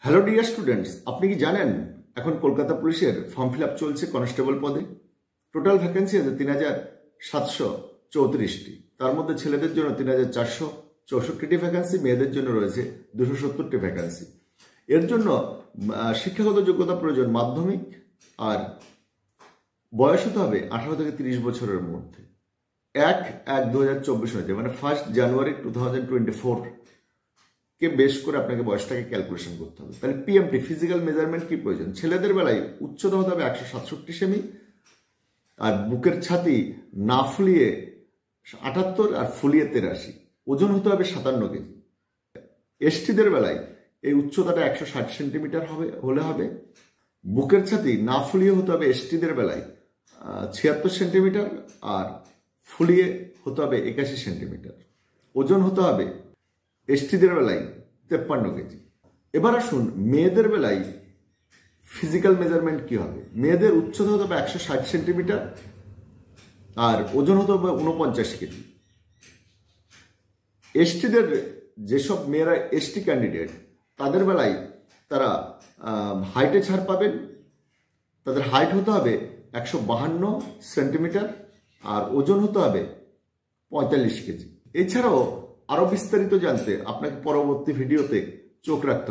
Hello dear students, আপনি কি জানেন এখন কলকাতা পুলিশের ফর্ম ফিল আপ চলছে কনস্টেবল পদে। টোটাল ভ্যাকেন্সি আছে ৩,৭34টি। তার মধ্যে ছেলেদের জন্য ৩,৪64টি ভ্যাকেন্সি, মেয়েদের জন্য রয়েছে 270টি ভ্যাকেন্সি। এর জন্য শিক্ষাগত যোগ্যতা প্রয়োজন মাধ্যমিক, আর বয়স হতে হবে 18 থেকে 30 বছরের মধ্যে। 1/1/2024 হয়েছে, মানে 1 জানুয়ারি 2024 কে বেশ করে আপনাকে বয়সটাকে ক্যালকুলেশন করতে হবে। তাহলে পিএমটি ফিজিক্যাল মেজারমেন্ট কি প্রয়োজন? ছেলেদের বেলায় উচ্চতা হতে হবে 167 সেমি, আর বুকের ছাতি না ফুলিয়ে 78 আর ফুলিয়ে 83, ওজন হতে হবে 57 কেজি। এসটিদের বেলায় এই উচ্চতাটা 160 সেন্টিমিটার হলে হবে। বুকের ছাতি না ফুলিয়ে হতে হবে এসটিদের বেলায় 76 সেন্টিমিটার, আর ফুলিয়ে হতে হবে 81 সেন্টিমিটার। ওজন হতে হবে এসটিদের বেলায় 53 কেজি। এবার আসুন মেয়েদের বেলায় ফিজিক্যাল মেজারমেন্ট কি হবে। মেয়েদের উচ্চতা হতে হবে 160 সেন্টিমিটার, আর ওজন হতে হবে 49 কেজি। এসটিদের যেসব মেয়েরা এসটি ক্যান্ডিডেট, তাদের বেলায় তারা হাইটে ছাড় পাবেন। তাদের হাইট হতে হবে 152 সেন্টিমিটার, আর ওজন হতে হবে 45 কেজি। এছাড়াও আরো বিস্তারিত জানতে আপনাকে পরবর্তী ভিডিওতে চোখ রাখতে হবে।